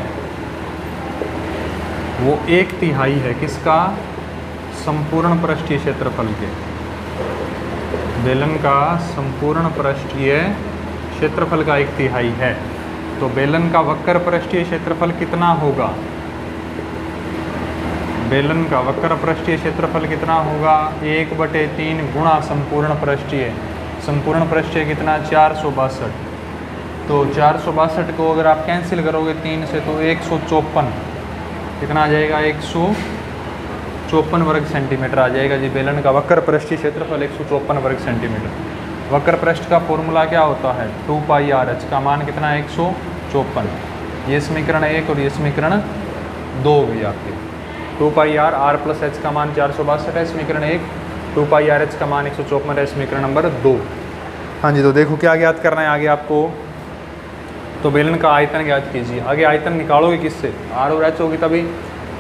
वो 1/3 है किसका, संपूर्ण पृष्ठीय क्षेत्रफल के। बेलन का संपूर्ण पृष्ठीय क्षेत्रफल का 1/3 है। तो बेलन का वक्र पृष्ठीय क्षेत्रफल कितना होगा? बेलन का वक्र पृष्ठीय क्षेत्रफल कितना होगा? 1/3 गुणा संपूर्ण पृष्ठीय। संपूर्ण पृष्ठीय कितना? 462। तो 462 को अगर आप कैंसिल करोगे 3 से तो 154 कितना आ जाएगा? 154 वर्ग सेंटीमीटर आ जाएगा जी। बेलन का वक्र पृष्ठीय क्षेत्रफल 154 वर्ग सेंटीमीटर। वक्र पृष्ठ का फॉर्मूला क्या होता है? 2πr/h का मान कितना है? 154। ये समीकरण 1 और ये समीकरण 2 भी आपके। 2πr r+h का मान 462 है समीकरण 1, 2πrh का मान 154 है समीकरण नंबर 2। हाँ जी, तो देखो क्या ज्ञात करना है आगे आपको। तो बेलन का आयतन ज्ञात कीजिए। आगे आयतन निकालोगे किससे? r और h होगी तभी।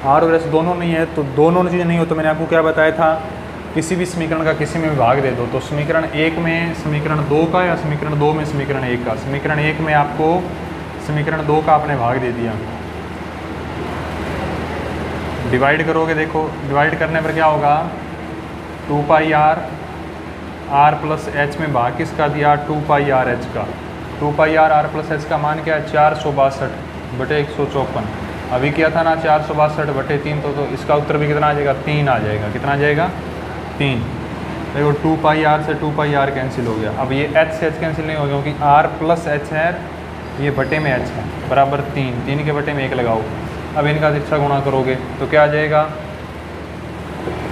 r और h दोनों नहीं है तो दोनों चीज़ें नहीं हो तो मैंने आपको क्या बताया था, किसी भी समीकरण का किसी में भाग दे दो। तो समीकरण 1 में समीकरण 2 का या समीकरण 2 में समीकरण 1 का। समीकरण 1 में आपको समीकरण 2 का आपने भाग दे दिया, डिवाइड करोगे। देखो डिवाइड करने पर क्या होगा? 2πr r+h में भाग किसका दिया? 2πrh का। 2πr r+h का मान क्या है? 462/154। अभी किया था ना 462/3, तो इसका उत्तर भी कितना आ जाएगा? 3 आ जाएगा। कितना आ जाएगा? 3। देखो 2πr से 2πr कैंसिल हो गया। अब ये h से h कैंसिल नहीं हो गया क्योंकि r+h है, ये बटे में h है, बराबर 3। 3 के बटे में 1 लगाओ। अब इनका तिरछा गुणा करोगे तो क्या आ जाएगा?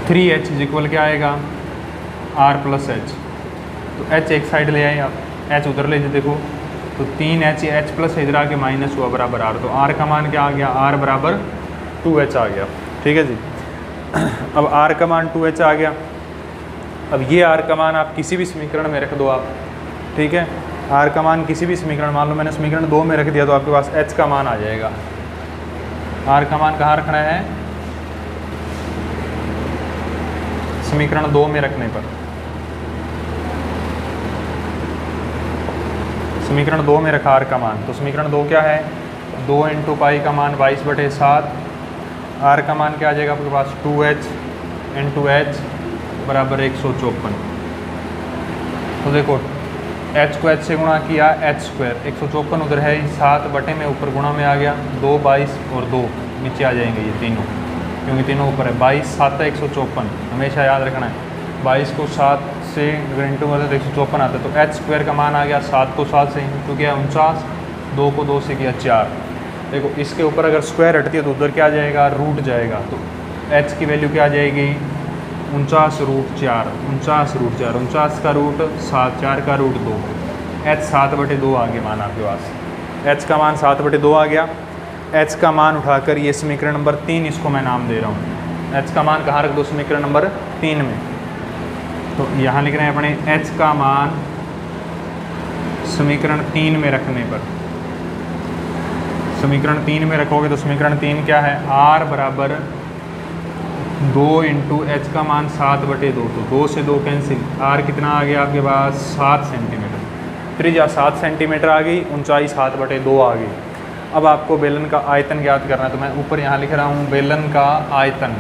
3h इक्वल क्या आएगा? r+h। तो h एक साइड ले आए, आप h उधर ले जाए। देखो तो 3h, h प्लस इधर आके माइनस हुआ बराबर r। तो r का मान क्या आ गया? r बराबर 2h आ गया। ठीक है जी। अब r का मान 2h आ गया। अब ये r का मान आप किसी भी समीकरण में रख दो आप, ठीक है। r का मान किसी भी समीकरण, मान लो मैंने समीकरण 2 में रख दिया तो आपके पास h का मान आ जाएगा। r का मान कहाँ रखना है? समीकरण 2 में रखने पर। समीकरण 2 में रखा r का मान, तो समीकरण 2 क्या है? 2 × पाई का मान 22/7। r का मान क्या आ जाएगा आपके पास? 2h × h बराबर 154। तो देखो h को h से गुणा किया, h²। 154 उधर है, 7 बटे में ऊपर गुणा में आ गया। 2, 22 और 2 नीचे आ जाएंगे ये तीनों, क्योंकि तीनों ऊपर है। 22 7 है 154, हमेशा याद रखना है। 22 को 7 से इंटू करते तो 154 आता है। तो h² का मान आ गया 7 को 7 से इंटू किया 49, 2 को 2 से किया 4। देखो इसके ऊपर अगर स्क्वायर हटती है तो उधर क्या आ जाएगा? रूट जाएगा। तो h की वैल्यू क्या आ जाएगी? 49√4। 49√4, 49 का रूट 7, 4 का रूट 2, h 7/2 आ गया मान आपके पास। h का मान 7/2 आ गया। h का मान उठाकर ये समीकरण नंबर 3 इसको मैं नाम दे रहा हूँ। h का मान कहाँ रख दो? समीकरण नंबर 3 में। तो यहाँ लिख रहे हैं अपने h का मान समीकरण 3 में रखने पर। समीकरण 3 में रखोगे तो समीकरण 3 क्या है? r बराबर 2 × h का मान 7/2। तो 2 से 2 कैंसिल। r कितना आ गया आपके पास? 7 सेंटीमीटर। त्रिज्या 7 सेंटीमीटर आ गई, ऊंचाई 7/2 आ गई। अब आपको बेलन का आयतन ज्ञात करना है, तो मैं ऊपर यहाँ लिख रहा हूँ बेलन का आयतन।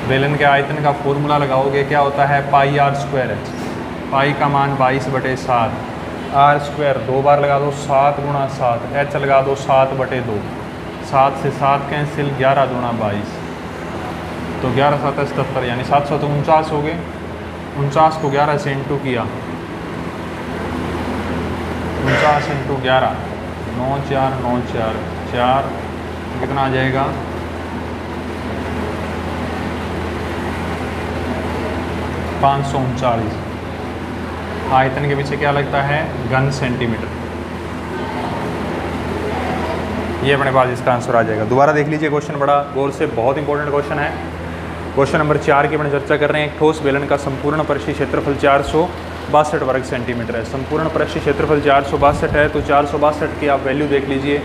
बेलन के आयतन का फॉर्मूला लगाओगे, क्या होता है? πr²h। पाई का मान 22/7, r² 2 बार लगा दो, 7 × 7, h लगा दो 7/2। 7 से 7 कैंसिल, 11 × 22, तो 11 7 77, यानी 749 हो गए। 49 को 11 से इंटू किया, 49 × 11, 9 4 9 4 4, कितना आ जाएगा? 539। आयतन के पीछे क्या लगता है? घन सेंटीमीटर। ये अपने पास इसका आंसर आ जाएगा। दोबारा देख लीजिए क्वेश्चन बड़ा गौर से, बहुत इंपॉर्टेंट क्वेश्चन है। क्वेश्चन नंबर 4 की अपने चर्चा कर रहे हैं। एक ठोस बेलन का संपूर्ण पृष्ठीय क्षेत्रफल 462 वर्ग सेंटीमीटर है। संपूर्ण पृष्ठीय क्षेत्रफल 462 है, तो 462 की आप वैल्यू देख लीजिए।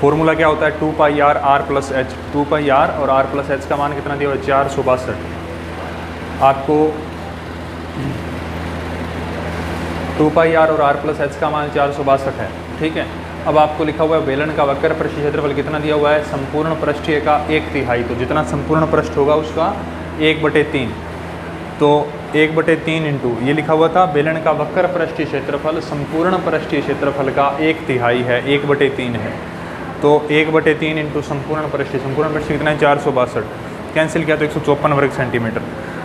फॉर्मूला क्या होता है? 2πr r+h। 2πr और r+h का मान कितना दिया हुआ है? 462। आपको 2πr और r+h का मान 462 है, ठीक है। अब आपको लिखा हुआ है बेलन का वक्र पृष्ठीय क्षेत्रफल कितना दिया हुआ है? संपूर्ण पृष्ठीय का 1/3। तो जितना संपूर्ण पृष्ठ होगा उसका 1/3। तो 1/3 इंटू ये लिखा हुआ था बेलन का वक्र पृष्ठीय क्षेत्रफल संपूर्ण पृष्ठीय क्षेत्रफल का 1/3 है, 1/3 है। तो 1/3 इंटू संपूर्ण पृष्ठीय कितना है 462, कैंसिल किया तो 154 वर्ग सेंटीमीटर।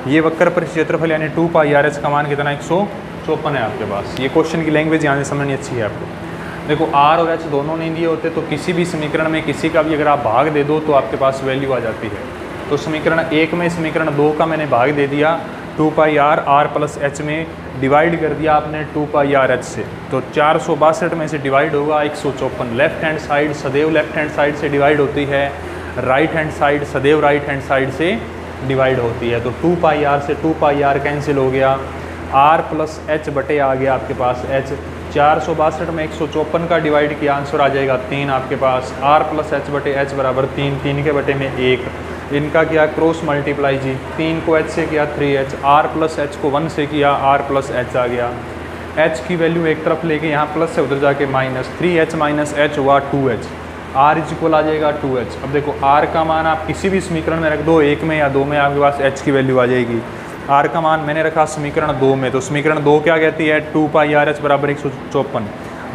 ये वक्र पृष्ठीय क्षेत्रफल यानी 2πr/h का मान कितना 154 है आपके पास। ये क्वेश्चन की लैंग्वेज यहाँ से समझनी अच्छी है आपको। देखो r और h दोनों नहीं दिए होते तो किसी भी समीकरण में किसी का भी अगर आप भाग दे दो तो आपके पास वैल्यू आ जाती है। तो समीकरण 1 में समीकरण 2 का मैंने भाग दे दिया 2πr r प्लस h में डिवाइड कर दिया आपने 2πr/h से, तो 462 में से डिवाइड होगा 154। लेफ्ट हैंड साइड सदैव लेफ्ट हैंड साइड से डिवाइड होती है, राइट हैंड साइड सदैव राइट हैंड साइड से डिवाइड होती है। तो 2πr से 2πr कैंसिल हो गया, r प्लस h बटे आ गया आपके पास h। 462 में 154 का डिवाइड किया आंसर आ जाएगा 3 आपके पास। r प्लस h बटे h बराबर 3, 3 के बटे में 1। इनका किया क्रॉस मल्टीप्लाई जी, 3 को h से किया 3h, r प्लस h को 1 से किया r प्लस h आ गया। h की वैल्यू एक तरफ लेके यहाँ प्लस से उधर जाके माइनस, 3h माइनस h हुआ 2h, r इज इक्वल आ जाएगा 2h। अब देखो r का मान आप किसी भी समीकरण में रख दो, 1 में या 2 में आपके पास h की वैल्यू आ जाएगी। r का मान मैंने रखा समीकरण 2 में, तो समीकरण 2 क्या कहती है 2πr/h बराबर 154,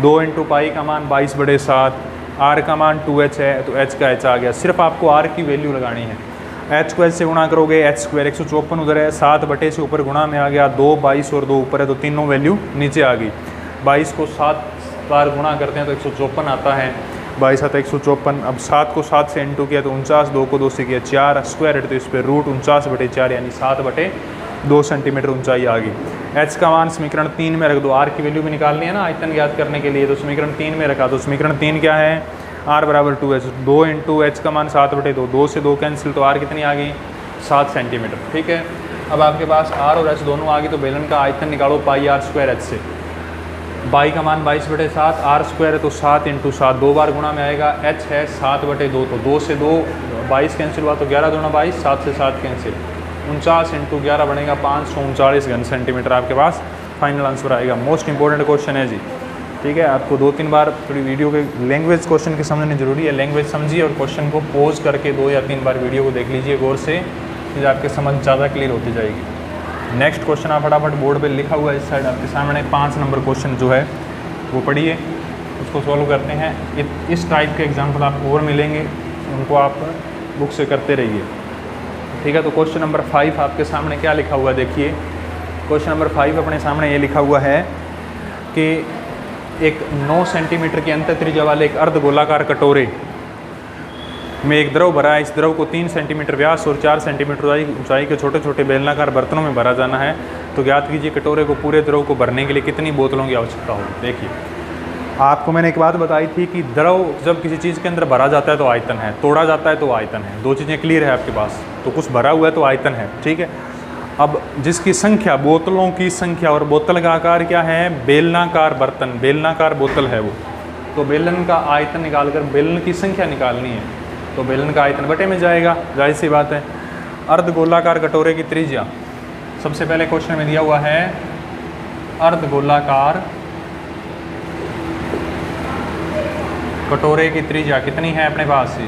2 इंटू पाई का मान 22/7, r का मान 2h है तो h का h आ गया। सिर्फ आपको r की वैल्यू लगानी है, h को h से गुणा करोगे h स्क्वायर 154 उधर है, 7 बटे से ऊपर गुणा में आ गया 2, 22 और 2 ऊपर है तो तीनों वैल्यू नीचे आ गई। 22 को 7 बार गुणा करते हैं तो 154 आता है, 22 आता 154। अब 7 को 7 से इंटू किया तो 49, 2 को 2 से किया 4, स्क्वायर है तो इस पर रूट 49/4 यानी 7/2 सेंटीमीटर ऊंचाई आ गई। h का मान समीकरण 3 में रख दो, r की वैल्यू भी निकालनी है ना आयतन ज्ञात करने के लिए, तो समीकरण 3 में रखा। तो समीकरण 3 क्या है r बराबर 2h, 2 इंटू h का मान 7/2, 2 से 2 कैंसिल तो r कितनी आ गई 7 सेंटीमीटर। ठीक है, अब आपके पास r और h दोनों आ गई तो बेलन का आयतन निकालो πr² h से। बाई का मान 22/7, r स्क्वायर है तो 7 इंटू 7, 2 बार गुणा में आएगा, h है 7/2, तो 2 से 2 22 कैंसिल हुआ तो 11 दूना 22, 7 से 7 कैंसिल, 49 इंटू 11 बनेगा 539 घन सेंटीमीटर आपके पास फाइनल आंसर आएगा। मोस्ट इंपॉर्टेंट क्वेश्चन है जी। ठीक है, आपको 2-3 बार थोड़ी वीडियो के लैंग्वेज क्वेश्चन की समझनी जरूरी है। लैंग्वेज समझिए और क्वेश्चन को पोज करके 2 या 3 बार वीडियो को देख लीजिए गौर से, फिर आपके समझ ज़्यादा क्लियर होती जाएगी। नेक्स्ट क्वेश्चन आप फटाफट बोर्ड पे लिखा हुआ है इस साइड आपके सामने, 5 नंबर क्वेश्चन जो है वो पढ़िए, उसको सॉल्व करते हैं। इस टाइप के एग्जाम्पल आपको और मिलेंगे, उनको आप बुक से करते रहिए। ठीक है, तो क्वेश्चन नंबर 5 आपके सामने क्या लिखा हुआ है देखिए। क्वेश्चन नंबर 5 अपने सामने ये लिखा हुआ है कि एक 9 सेंटीमीटर की अंत त्रिज्या वाले एक अर्ध गोलाकार कटोरे में एक द्रव भरा है। इस द्रव को 3 सेंटीमीटर व्यास और 4 सेंटीमीटर ऊंचाई के छोटे छोटे बेलनाकार बर्तनों में भरा जाना है। तो ज्ञात कीजिए कटोरे को पूरे द्रव को भरने के लिए कितनी बोतलों की आवश्यकता होगी। देखिए, आपको मैंने एक बात बताई थी कि द्रव जब किसी चीज़ के अंदर भरा जाता है तो आयतन है, तोड़ा जाता है तो आयतन है। 2 चीज़ें क्लियर है आपके पास, तो कुछ भरा हुआ है तो आयतन है। ठीक है, अब जिसकी संख्या, बोतलों की संख्या, और बोतल का आकार क्या है बेलनाकार बर्तन, बेलनाकार बोतल है वो, तो बेलन का आयतन निकालकर बेलन की संख्या निकालनी है, तो बेलन का आयतन बटे में जाएगा, जाहिर सी बात है। अर्ध गोलाकार कटोरे की त्रिज्या, सबसे पहले क्वेश्चन में दिया हुआ है अर्ध गोलाकार कटोरे की त्रिज्या कितनी है अपने पास ही,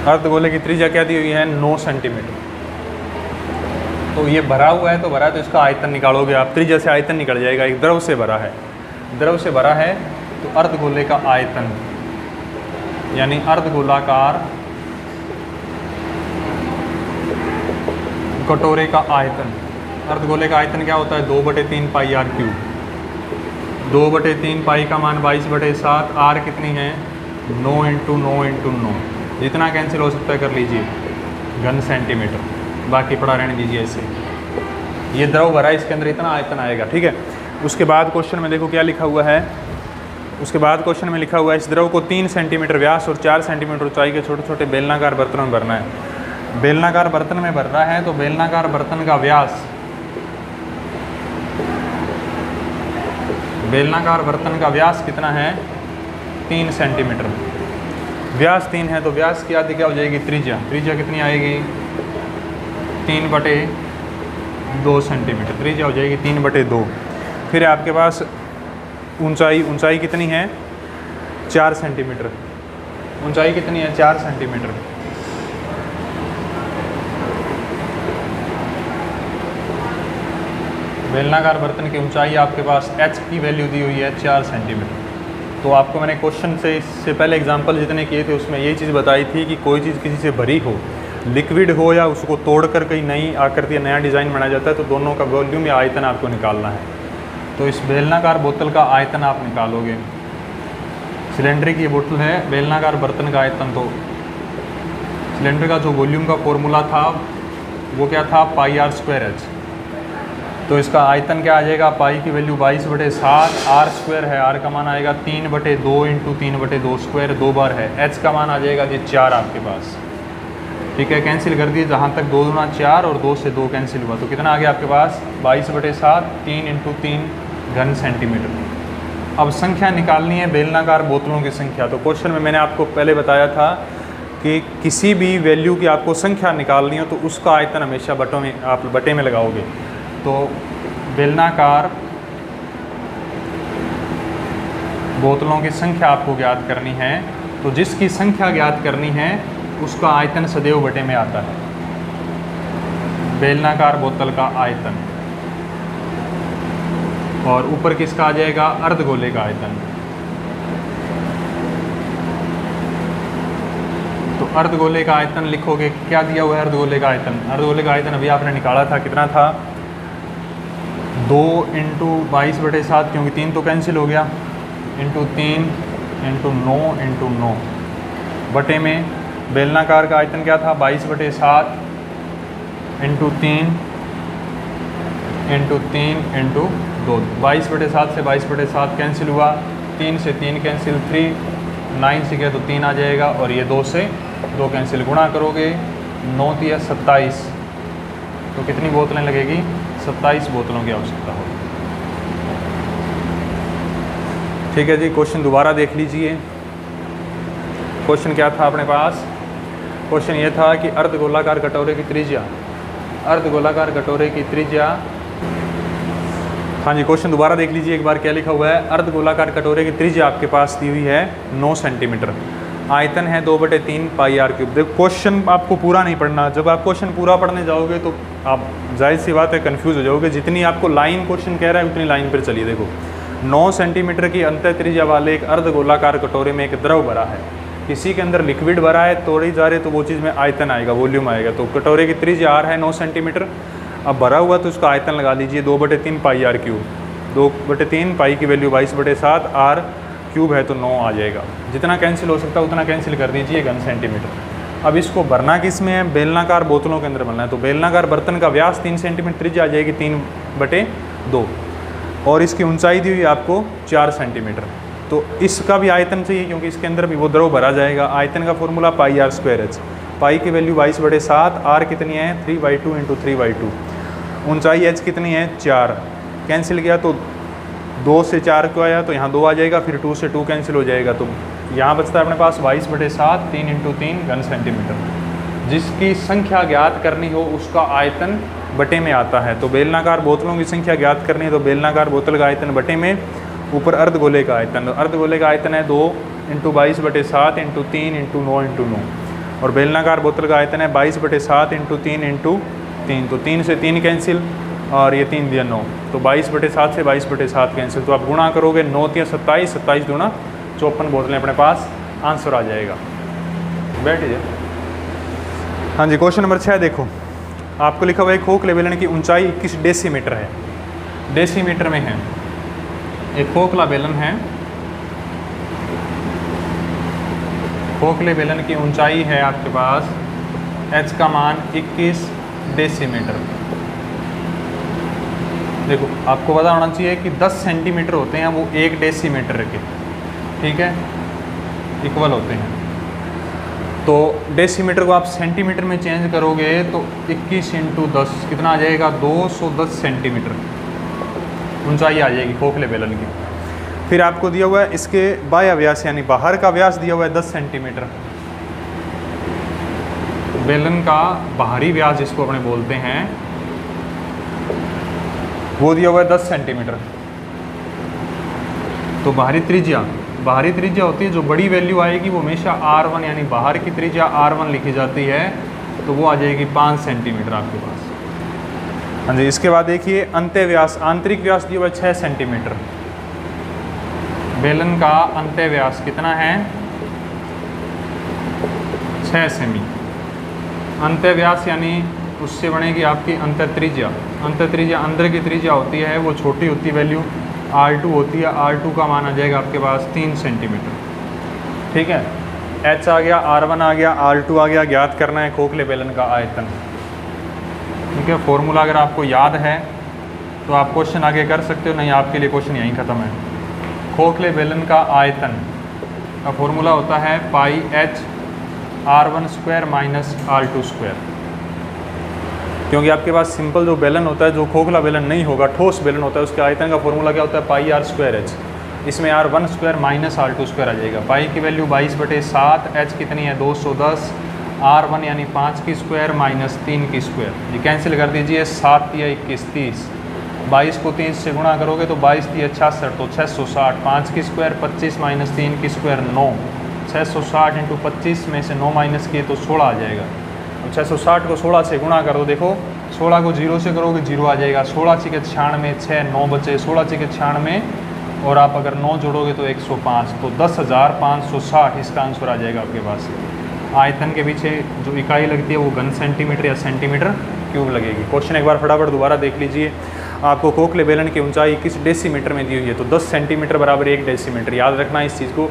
अर्ध गोले की त्रिज्या क्या दी हुई है 9 सेंटीमीटर। तो ये भरा हुआ है तो भरा है तो इसका आयतन निकालोगे आप, त्रिज्या से आयतन निकल जाएगा। एक द्रव से भरा है, द्रव से भरा है तो अर्ध गोले का आयतन यानी अर्ध गोलाकार कटोरे का आयतन, अर्ध गोले का आयतन क्या होता है 2/3 पाई r क्यूब। 2/3 पाई का मान 22/7, r कितनी है 9 इंटू 9 इंटू 9, जितना कैंसिल हो सकता है कर लीजिए, घन सेंटीमीटर, बाकी पड़ा रहने दीजिए ऐसे। ये द्रव भरा है, इसके अंदर इतना आयतन आएगा। ठीक है, उसके बाद क्वेश्चन में देखो क्या लिखा हुआ है। उसके बाद क्वेश्चन में लिखा हुआ है इस द्रव को 3 सेंटीमीटर व्यास और 4 सेंटीमीटर ऊंचाई के छोटे छोटे बेलनाकार बर्तनों में भरना है। बेलनाकार बर्तन में भर रहा है तो बेलनाकार बर्तन का व्यास, बेलनाकार बर्तन का व्यास कितना है 3 सेंटीमीटर। व्यास 3 है तो व्यास की आधी क्या हो जाएगी त्रिज्या, त्रिज्या कितनी आएगी 3/2 सेंटीमीटर, त्रिज्या हो जाएगी 3/2। फिर आपके पास ऊंचाई, ऊंचाई कितनी है 4 सेंटीमीटर, ऊंचाई कितनी है 4 सेंटीमीटर। बेलनाकार बर्तन की ऊंचाई आपके पास h की वैल्यू दी हुई है 4 सेंटीमीटर। तो आपको मैंने क्वेश्चन से इससे पहले एग्जांपल जितने किए थे उसमें यही चीज़ बताई थी कि कोई चीज़ किसी से भरी हो, लिक्विड हो या उसको तोड़कर कहीं नई आकृति या नया डिज़ाइन बनाया जाता है, तो दोनों का वॉल्यूम या आयतन आपको निकालना है। तो इस बेलनाकार बोतल का आयतन आप निकालोगे। सिलेंडर की बोतल है, बेलनाकार बर्तन का आयतन, तो सिलेंडर का जो वॉल्यूम का फॉर्मूला था वो क्या था, πr²h। तो इसका आयतन क्या आ जाएगा, पाई की वैल्यू 22/7, r² है, r का मान आएगा 3/2 × 3/2², 2 बार है, h का मान आ जाएगा जी 4 आपके पास। ठीक है, कैंसिल कर दिए, जहाँ तक 2 दूना 4 और 2 से 2 कैंसिल हुआ, तो कितना आ गया आपके पास 22/7, 3 × 3 घन सेंटीमीटर। अब संख्या निकालनी है बेलनाकार बोतलों की संख्या। तो क्वेश्चन में मैंने आपको पहले बताया था कि किसी भी वैल्यू की आपको संख्या निकालनी हो तो उसका आयतन हमेशा बटों में आप बटे में लगाओगे। तो बेलनाकार बोतलों की संख्या आपको ज्ञात करनी है, तो जिसकी संख्या ज्ञात करनी है उसका आयतन सदैव बटे में आता है। बेलनाकार बोतल का आयतन, और ऊपर किसका आ जाएगा, अर्धगोले का आयतन। तो अर्धगोले का आयतन लिखोगे, क्या दिया हुआ है अर्धगोले का आयतन। अर्धगोले का आयतन अभी आपने निकाला था, कितना था, 2 × 22/7, क्योंकि 3 तो कैंसिल हो गया, × 3 × 9 × 9 बटे में बेलनाकार का आयतन क्या था, 22/7 × 3 × 3 × 2। 22/7 से 22/7 कैंसिल हुआ, 3 से 3 कैंसिल, 3 9 से गया तो 3 आ जाएगा, और ये 2 से 2 कैंसिल, गुणा करोगे 9 × 27, तो कितनी बोतलें लगेगी, 27 बोतलों की आवश्यकता होगी। ठीक है जी, क्वेश्चन दोबारा देख लीजिए। क्वेश्चन क्या था अपने पास, क्वेश्चन ये था कि अर्धगोलाकार कटोरे की त्रिज्या, अर्धगोलाकार कटोरे की त्रिज्या, हाँ जी, क्वेश्चन दोबारा देख लीजिए एक बार, क्या लिखा हुआ है, अर्धगोलाकार कटोरे की त्रिज्या आपके पास दी हुई है 9 सेंटीमीटर, आयतन है 2/3 πr³। देखो क्वेश्चन आपको पूरा नहीं पढ़ना, जब आप क्वेश्चन पूरा पढ़ने जाओगे तो आप जाहिर सी बात है कंफ्यूज हो जाओगे। जितनी आपको लाइन क्वेश्चन कह रहा है उतनी लाइन पर चलिए। देखो 9 सेंटीमीटर की अंतः त्रिज्या वाले एक अर्धगोलाकार कटोरे में एक द्रव भरा है, किसी के अंदर लिक्विड भरा है, तोड़ी जा रही, तो वो चीज़ में आयतन आएगा, वॉल्यूम आएगा। तो कटोरे की त्रिज्या r है 9 सेंटीमीटर, अब भरा हुआ तो उसका आयतन लगा लीजिए 2/3 πr³। 2/3 पाई की वैल्यू 22/7, r³ है तो 9 आ जाएगा। जितना कैंसिल हो सकता है उतना कैंसिल कर दीजिए, घन सेंटीमीटर। अब इसको भरना किस में है, बेलनाकार बोतलों के अंदर भरना है। तो बेलनाकार बर्तन का व्यास 3 सेंटीमीटर, त्रिज्या आ जाएगी 3/2, और इसकी ऊंचाई दी हुई आपको 4 सेंटीमीटर। तो इसका भी आयतन चाहिए क्योंकि इसके अंदर भी वो द्रव भरा जाएगा। आयतन का फॉर्मूला πr²h, पाई की वैल्यू 22/7, r कितनी है 3/2 × 3/2, ऊंचाई h कितनी है 4, कैंसिल किया तो 2 से 4 को आया तो यहाँ 2 आ जाएगा, फिर 2 से 2 कैंसिल हो जाएगा, तो यहाँ बचता है अपने पास 22/7, 3 × 3 घन सेंटीमीटर। जिसकी संख्या ज्ञात करनी हो उसका आयतन बटे में आता है। तो बेलनाकार बोतलों की संख्या ज्ञात करनी है तो बेलनाकार बोतल का आयतन बटे में, ऊपर अर्धगोले का आयतन, अर्धगोले का आयतन है 2 × 22/7 × 3 × 9 × 9, और बेलनाकार बोतल का आयतन है 22/7 × 3 × 3, तो 3 से 3 कैंसिल, और ये 3 दिया 9, तो 22/7 से 22/7 कैंसिल, तो आप गुणा करोगे 9 × 27, 27 दूना 54 बोतलें अपने पास आंसर आ जाएगा। बैठिए। हाँ जी, क्वेश्चन नंबर 6 देखो, आपको लिखा हुआ है खोखले बेलन की ऊंचाई 21 डेसीमीटर है, डेसीमीटर में है। एक खोखला बेलन है, खोखले बेलन की ऊंचाई है आपके पास, h का मान 21 डेसीमीटर। देखो आपको पता होना चाहिए कि 10 सेंटीमीटर होते हैं वो 1 डेसीमीटर के, ठीक है, इक्वल होते हैं। तो डेसीमीटर को आप सेंटीमीटर में चेंज करोगे तो 21 × 10 कितना आ जाएगा, 210 सेंटीमीटर ऊंचाई आ जाएगी खोखले बेलन की। फिर आपको दिया हुआ है इसके बाह्य व्यास यानी बाहर का व्यास दिया हुआ है 10 सेंटीमीटर। बेलन का बाहरी व्यास जिसको अपने बोलते हैं वो दिया हुआ है 10 सेंटीमीटर। तो बाहरी त्रिज्या होती है, जो बड़ी वैल्यू आएगी वो हमेशा r1 यानी बाहर की त्रिज्या r1 लिखी जाती है, तो वो आ जाएगी 5 सेंटीमीटर आपके पास। हाँ जी, इसके बाद देखिए अंत्य व्यास, आंतरिक व्यास दिया हुआ 6 सेंटीमीटर। बेलन का अंत्य व्यास कितना है? 6 सेमी। अंत्य व्यास यानी उससे बनेगी आपकी अंतर त्रिज्या। अंतर त्रिज्या अंदर की त्रिज्या होती है वो छोटी होती है, वैल्यू R2 होती है। R2 का मान आ जाएगा आपके पास 3 सेंटीमीटर। ठीक है, H आ गया, R1 आ गया, R2 आ गया। ज्ञात करना है खोखले बेलन का आयतन। ठीक है, फॉर्मूला अगर आपको याद है तो आप क्वेश्चन आगे कर सकते हो, नहीं आपके लिए क्वेश्चन यहीं ख़त्म है। खोखले बेलन का आयतन का फॉर्मूला होता है पाई H R1 square minus R2 square. क्योंकि आपके पास सिंपल जो बेलन होता है, जो खोखला बेलन नहीं होगा, ठोस बेलन होता है, उसके आयतन का फॉर्मूला क्या होता है? पाई R स्क्वायर H। इसमें R1 square minus R2 square आ जाएगा। पाई की वैल्यू 22/7, H कितनी है? 210, R1 यानी 5 की स्क्वायर माइनस 3 की स्क्वायर। ये कैंसिल कर दीजिए, 7 या 21 30। 22 को 3 से गुणा करोगे तो 22 या 66, तो 660। 5 की स्क्वायर 25 माइनस 3 की स्क्वायर 9। 660 इंटू 25 में से 9 माइनस किए तो 16 आ जाएगा। 660 को 16 से गुणा करो, देखो 16 को 0 से करोगे 0 आ जाएगा। 16 छिके 96, 6 9 बचे, 16 छिके 96 और आप अगर 9 जोड़ोगे तो 105, तो 10,560 इसका आंसर आ जाएगा आपके पास। आयतन के पीछे जो इकाई लगती है वो घन सेंटीमीटर या सेंटीमीटर क्यूब लगेगी। क्वेश्चन एक बार फटाफट दोबारा देख लीजिए। आपको खोखले बेलन की ऊंचाई 21 डेसीमीटर में दी हुई है, तो 10 सेंटीमीटर बराबर 1 डेसीमीटर। याद रखना है इस चीज़ को।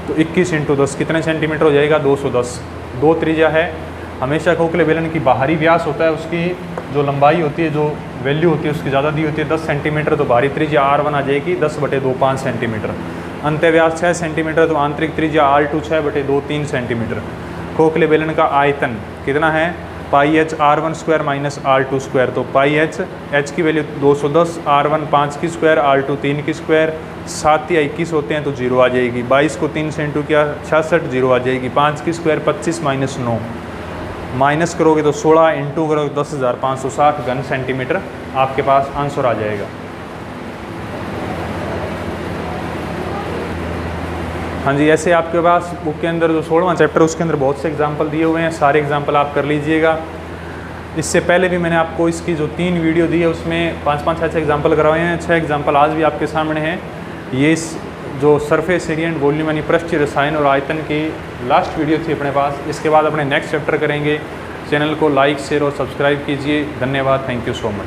तो 21 इंटू 10 कितने सेंटीमीटर हो जाएगा? 210। 2 त्रिज्या है। हमेशा खोखले बेलन की बाहरी व्यास होता है, उसकी जो लंबाई होती है, जो वैल्यू होती है उसकी ज़्यादा दी होती है 10 सेंटीमीटर, तो बाहरी त्रिज्या R1 आ जाएगी 10/2 5 सेंटीमीटर। अंत्य व्यास 6 सेंटीमीटर, तो आंतरिक त्रिज्या R2 6/2 3 सेंटीमीटर। खोखले बेलन का आयतन कितना है? पाई H R1 square minus R2 square. तो पाई H की वैल्यू 210, R1 5 की स्क्वायर, R2 3 की स्क्वायर। 7 या 21 होते हैं तो 0 आ जाएगी। 22 को 3 से इंटू किया 66, 0 आ जाएगी। 5 की स्क्वायर 25 माइनस 9, माइनस करोगे तो 16, इंटू करोगे 10,560 घन सेंटीमीटर आपके पास आंसर आ जाएगा। हाँ जी, ऐसे आपके पास बुक के अंदर जो 16वां चैप्टर उसके अंदर बहुत से एग्जाम्पल दिए हुए हैं, सारे एग्जाम्पल आप कर लीजिएगा। इससे पहले भी मैंने आपको इसकी जो 3 वीडियो दी है उसमें 5-5 6 एग्जाम्पल करवाए हैं। 6 एग्जाम्पल आज भी आपके सामने हैं। ये जो सरफेस एरिया एंड वॉल्यूम यानी पृष्ठीय रसायन और आयतन की लास्ट वीडियो थी अपने पास। इसके बाद अपने नेक्स्ट चैप्टर करेंगे। चैनल को लाइक शेयर और सब्सक्राइब कीजिए। धन्यवाद, थैंक यू सो मच।